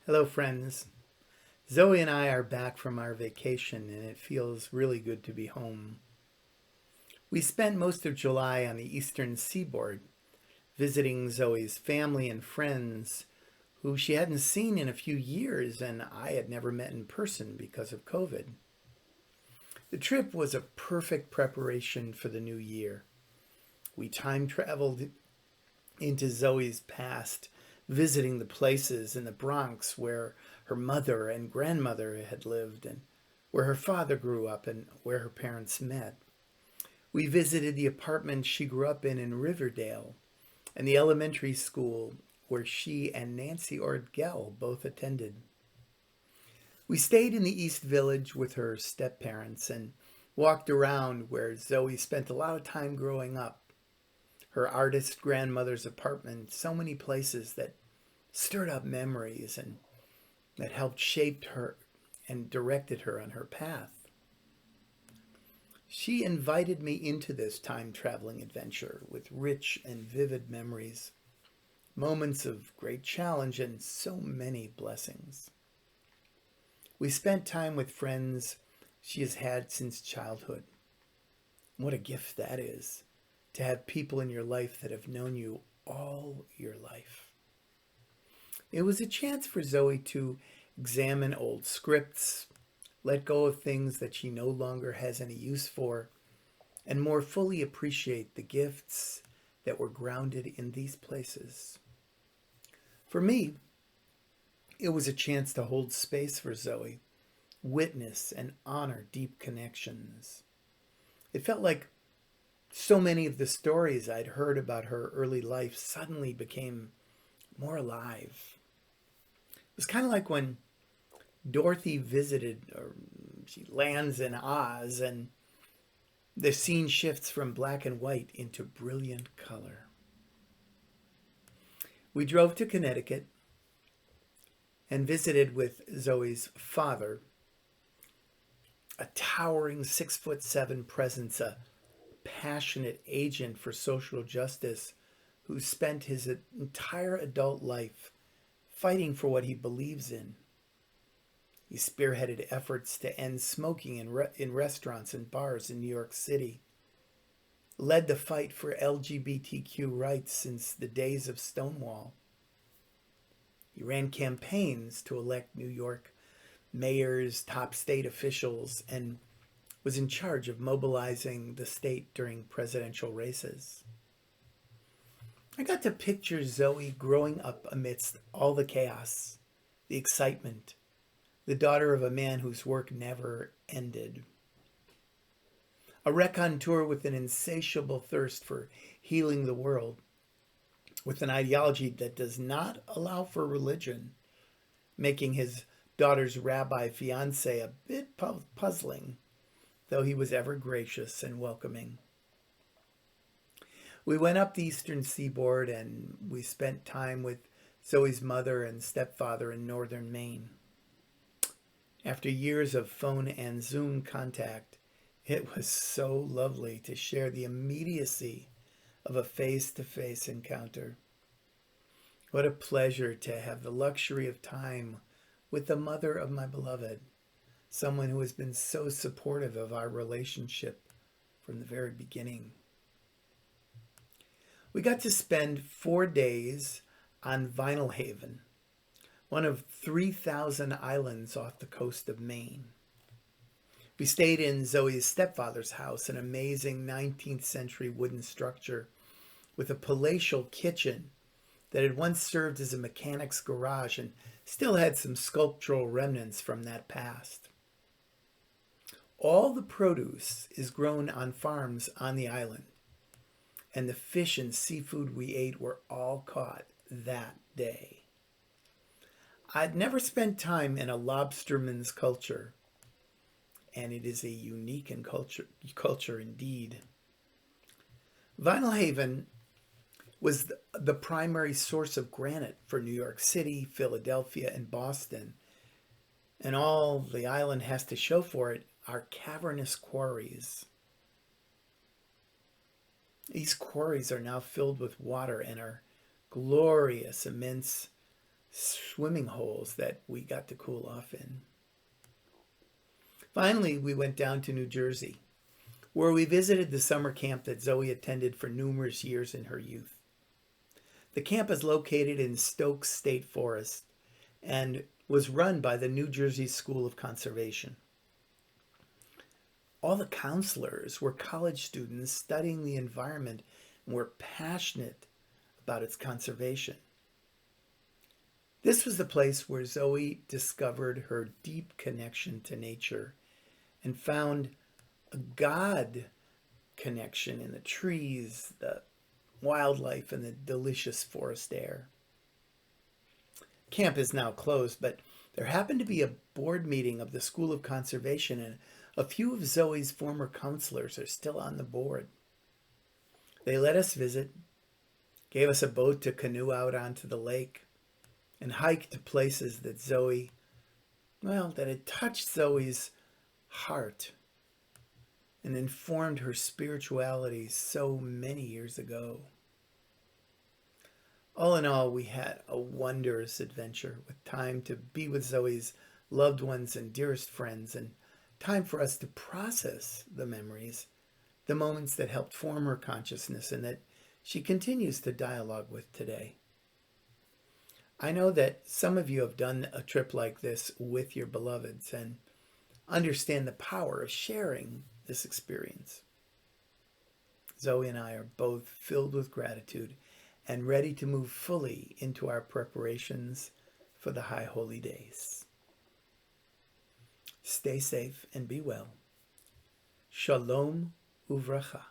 Hello, friends. Zoe and I are back from our vacation, and it feels really good to be home. We spent most of July on the eastern seaboard, visiting Zoe's family and friends who she hadn't seen in a few years and I had never met in person because of COVID. The trip was a perfect preparation for the new year. We time traveled into Zoe's past, visiting the places in the Bronx where her mother and grandmother had lived, and where her father grew up, and where her parents met. We visited the apartment she grew up in Riverdale, and the elementary school where she and Nancy Ordgell both attended. We stayed in the East Village with her step parents and walked around where Zoe spent a lot of time growing up, her artist grandmother's apartment, so many places that stirred up memories and that helped shape her and directed her on her path. She invited me into this time traveling adventure with rich and vivid memories, moments of great challenge, and so many blessings. We spent time with friends she has had since childhood. What a gift that is, to have people in your life that have known you all your life. It was a chance for Zoe to examine old scripts, let go of things that she no longer has any use for, and more fully appreciate the gifts that were grounded in these places. For me, it was a chance to hold space for Zoe, witness and honor deep connections. It felt like so many of the stories I'd heard about her early life suddenly became more alive. It was kind of like when Dorothy visited, or she lands in Oz, and the scene shifts from black and white into brilliant color. We drove to Connecticut and visited with Zoe's father, a towering 6'7" presence, a passionate agent for social justice who spent his entire adult life fighting for what he believes in. He spearheaded efforts to end smoking in restaurants and bars in New York City, led the fight for LGBTQ rights since the days of Stonewall. He ran campaigns to elect New York mayors, top state officials, and was in charge of mobilizing the state during presidential races. I got to picture Zoe growing up amidst all the chaos, the excitement, the daughter of a man whose work never ended. A raconteur with an insatiable thirst for healing the world, with an ideology that does not allow for religion, making his daughter's rabbi fiance a bit puzzling, though he was ever gracious and welcoming. We went up the eastern seaboard and we spent time with Zoe's mother and stepfather in northern Maine. After years of phone and Zoom contact, it was so lovely to share the immediacy of a face-to-face encounter. What a pleasure to have the luxury of time with the mother of my beloved, someone who has been so supportive of our relationship from the very beginning. We got to spend 4 days on Vinyl Haven, one of 3,000 islands off the coast of Maine. We stayed in Zoe's stepfather's house, an amazing 19th century wooden structure with a palatial kitchen that had once served as a mechanic's garage and still had some sculptural remnants from that past. All the produce is grown on farms on the island, and the fish and seafood we ate were all caught that day. I'd never spent time in a lobsterman's culture, and it is a unique and culture indeed. Vinyl Haven was the primary source of granite for New York City, Philadelphia, and Boston, and all the island has to show for it are cavernous quarries. These quarries are now filled with water and are glorious, immense swimming holes that we got to cool off in. Finally, we went down to New Jersey, where we visited the summer camp that Zoe attended for numerous years in her youth. The camp is located in Stokes State Forest and was run by the New Jersey School of Conservation. All the counselors were college students studying the environment and were passionate about its conservation. This was the place where Zoe discovered her deep connection to nature and found a God connection in the trees, the wildlife, and the delicious forest air. Camp is now closed, but there happened to be a board meeting of the School of Conservation, and a few of Zoe's former counselors are still on the board. They let us visit, gave us a boat to canoe out onto the lake, and hike to places that that had touched Zoe's heart and informed her spirituality so many years ago. All in all, we had a wondrous adventure with time to be with Zoe's loved ones and dearest friends, and time for us to process the memories, the moments that helped form her consciousness and that she continues to dialogue with today. I know that some of you have done a trip like this with your beloveds and understand the power of sharing this experience. Zoe and I are both filled with gratitude and ready to move fully into our preparations for the High Holy Days. Stay safe and be well. Shalom uvracha.